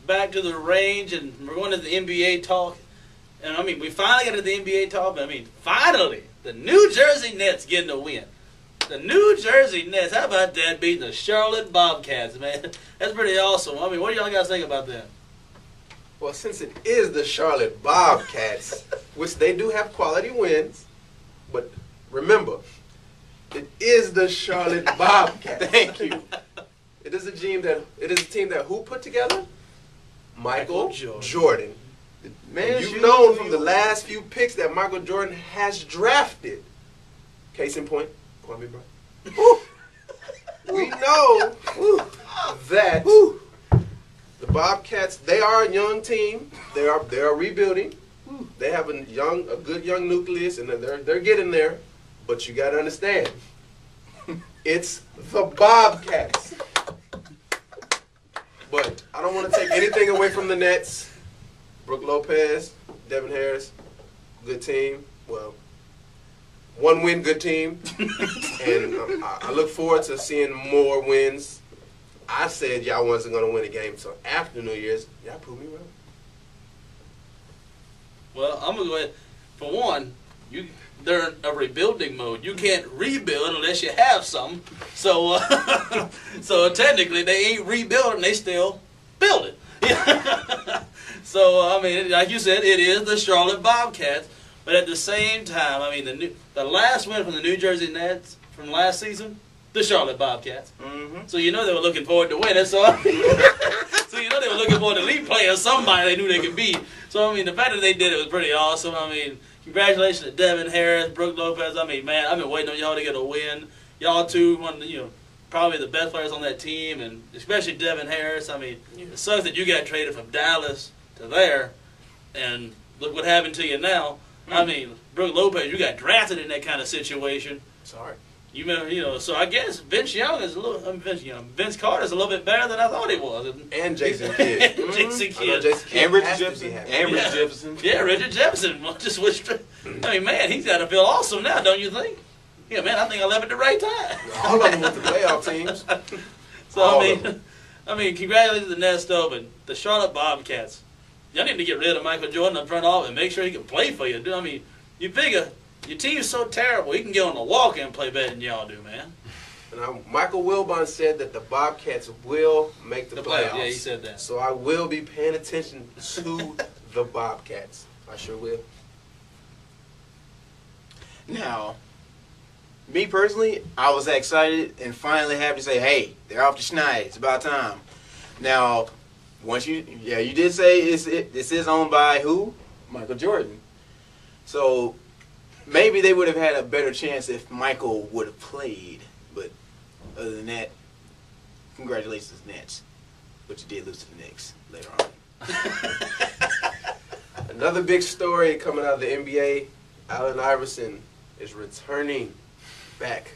back to the range, and we're going to the NBA talk. And, I mean, we finally got to the NBA talk, but, I mean, finally, the New Jersey Nets getting a win. The New Jersey Nets, how about that beating the Charlotte Bobcats, man? That's pretty awesome. I mean, what do y'all guys think about that? Well, since it is the Charlotte Bobcats, which they do have quality wins, but remember, it is the Charlotte Bobcats. Thank you. It is a team that who put together? Michael Jordan. Jordan. Man, You've known from the last few picks that Michael Jordan has drafted. Case in point, Kwame Brown. We know that the Bobcats, they are a young team. They are rebuilding. They have a good young nucleus, and they're getting there. But you got to understand, it's the Bobcats. But I don't want to take anything away from the Nets. Brook Lopez, Devin Harris, good team. Well, one win, good team. And I look forward to seeing more wins. I said y'all wasn't going to win a game until after New Year's. Y'all proved me wrong. Well, I'm going to go ahead. For one, they're in a rebuilding mode. You can't rebuild unless you have some. So, so technically, they ain't rebuilding. They still building. So, I mean, like you said, it is the Charlotte Bobcats. But at the same time, I mean, the last win from the New Jersey Nets from last season, the Charlotte Bobcats. Mm-hmm. So you know they were looking forward to winning. So, so you know they were looking forward to playing somebody they knew they could beat. So, I mean, the fact that they did it was pretty awesome. I mean, congratulations to Devin Harris, Brook Lopez. I mean, man, I've been waiting on y'all to get a win. Y'all two, probably the best players on that team, and especially Devin Harris. I mean, it sucks that you got traded from Dallas to there, and look what happened to you now. I mean, Brook Lopez, you got drafted in that kind of situation. Sorry. So I guess Vince Young is Vince Carter is a little bit better than I thought he was. And Jason Kidd. Jason Kidd. And Richard Jefferson. And Richard Jefferson. Yeah, Richard Jefferson. Just switched. I mean, man, he's got to feel awesome now, don't you think? Yeah, man, I think I left at the right time. All of them with the playoff teams. So I mean, congratulations to the Nets, though, but the Charlotte Bobcats. Y'all need to get rid of Michael Jordan in front of and make sure he can play for you. I mean, you figure your team's so terrible, he can get on the walk and play better than y'all do, man. And Michael Wilbon said that the Bobcats will make the playoffs. Yeah, he said that. So I will be paying attention to the Bobcats. I sure will. Now, me personally, I was excited and finally happy to say, hey, they're off the schneid. It's about time. Now, you did say this is owned by who? Michael Jordan. So maybe they would have had a better chance if Michael would have played. But other than that, congratulations, Nets. But you did lose to the Knicks later on. Another big story coming out of the NBA, Allen Iverson is returning back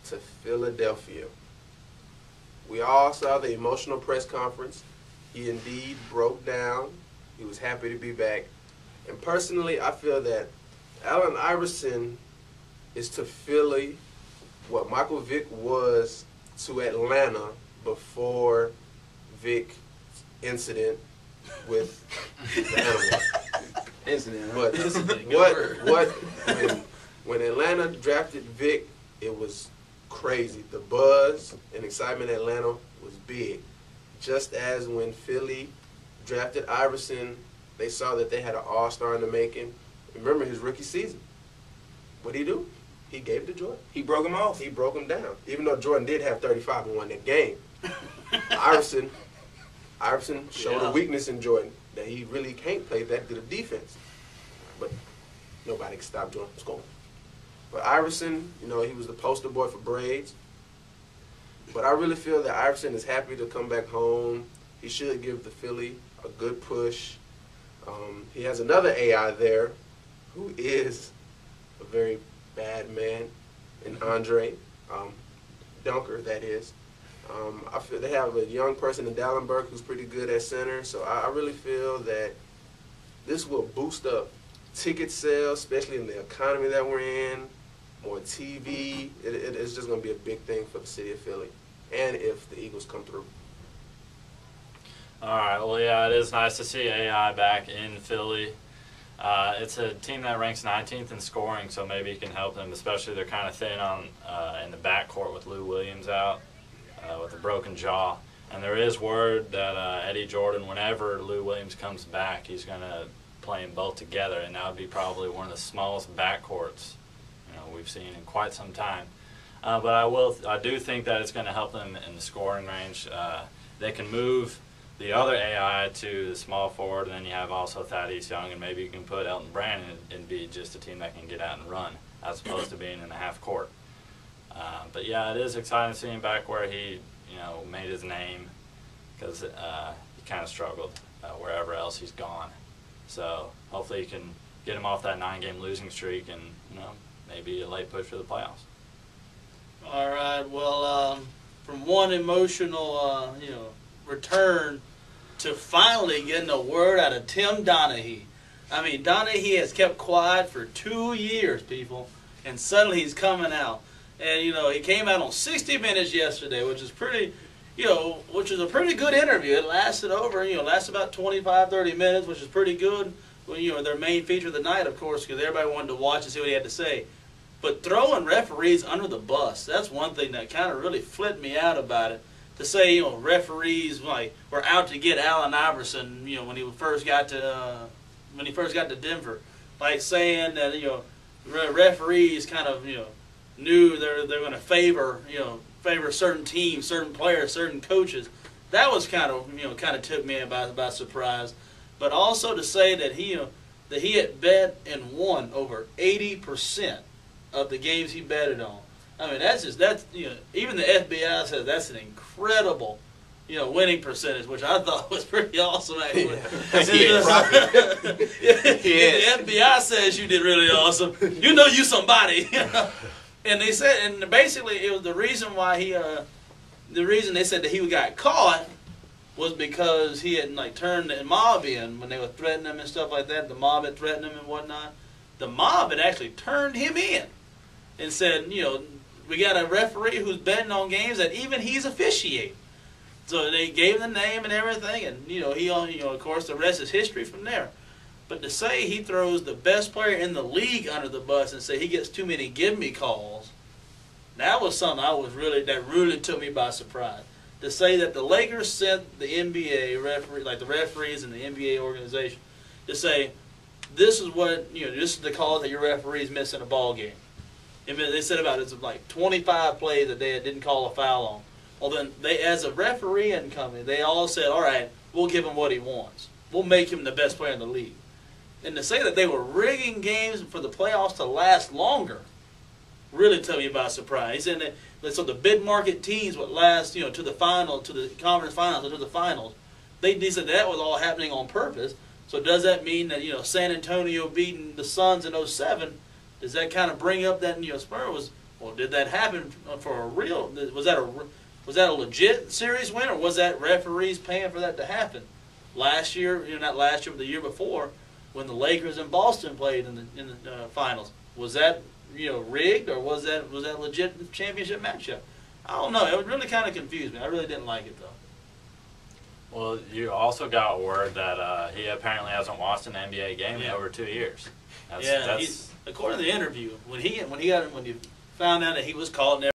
to Philadelphia. We all saw the emotional press conference. He indeed broke down. He was happy to be back. And personally, I feel that Allen Iverson is to Philly what Michael Vick was to Atlanta before Vick's incident with the animal. Incident. But when Atlanta drafted Vick, it was crazy. The buzz and excitement in Atlanta was big. Just as when Philly drafted Iverson, they saw that they had an all-star in the making. Remember his rookie season. What did he do? He gave it to Jordan. He broke him off. He broke him down. Even though Jordan did have 35 and won that game. Iverson showed a weakness in Jordan, that he really can't play that good of defense. But nobody can stop Jordan from scoring. But Iverson, he was the poster boy for braids. But I really feel that Iverson is happy to come back home. He should give the Philly a good push. He has another AI there who is a very bad man, in Andre, Dunker, that is. I feel they have a young person in Dallenberg who's pretty good at center. So I really feel that this will boost up ticket sales, especially in the economy that we're in, more TV. It's just going to be a big thing for the city of Philly, and if the Eagles come through. All right. Well, yeah, it is nice to see AI back in Philly. It's a team that ranks 19th in scoring, so maybe it can help them. Especially they're kind of thin on in the backcourt with Lou Williams out with a broken jaw. And there is word that Eddie Jordan, whenever Lou Williams comes back, he's going to play them both together, and that would be probably one of the smallest backcourts we've seen in quite some time. But I do think that it's going to help them in the scoring range. They can move the other AI to the small forward, and then you have also Thaddeus Young, and maybe you can put Elton Brandon and be just a team that can get out and run, as opposed to being in the half court. But yeah, it is exciting to see him back where he made his name, because he kind of struggled wherever else he's gone. So hopefully you can get him off that 9-game losing streak and maybe a late push for the playoffs. All right. Well, from one emotional return to finally getting a word out of Tim Donaghy. I mean, Donaghy has kept quiet for 2 years, people, and suddenly he's coming out. And he came out on 60 Minutes yesterday, which is pretty. Which is a pretty good interview. It lasted about 25, 30 minutes, which is pretty good. Well, their main feature of the night, of course, because everybody wanted to watch and see what he had to say. But throwing referees under the bus, that's one thing that kind of really flipped me out about it. To say, referees were out to get Allen Iverson, when he first got to Denver, saying that referees kind of knew they're going to favor certain teams, certain players, certain coaches. That was kind of took me by surprise. But also to say that he had bet and won over 80% of the games he betted on. I mean, even the FBI says that's an incredible winning percentage, which I thought was pretty awesome actually. The FBI says you did really awesome. You somebody. And they said, and basically it was the reason why the reason they said that he got caught was because he had turned the mob in when they were threatening him and stuff like that. The mob had threatened him and whatnot. The mob had actually turned him in and said, we got a referee who's betting on games that even he's officiating. So they gave the name and everything, and of course the rest is history from there. But to say he throws the best player in the league under the bus and say he gets too many give me calls, that was something that really took me by surprise. To say that the Lakers sent the NBA referee, the referees and the NBA organization, to say this is this is the call that your referees miss in a ball game. And they said about it, 25 plays that they didn't call a foul on. Well, then they, as a referee and company, they all said, all right, we'll give him what he wants. We'll make him the best player in the league. And to say that they were rigging games for the playoffs to last longer really took me by surprise. And so the bid market teams would last, to the final, to the conference finals, or to the finals. They said that was all happening on purpose. So does that mean that San Antonio beating the Suns in 2007? Does that kind of bring up that Spurs did that happen for a real? Was that a legit series win, or was that referees paying for that to happen? Last year, not last year, but the year before, when the Lakers and Boston played in the finals, was that rigged, or was that legit championship matchup? I don't know. It really kind of confused me. I really didn't like it though. Well, you also got word that he apparently hasn't watched an NBA game in over 2 years. That's according to the interview, when you found out that he was called and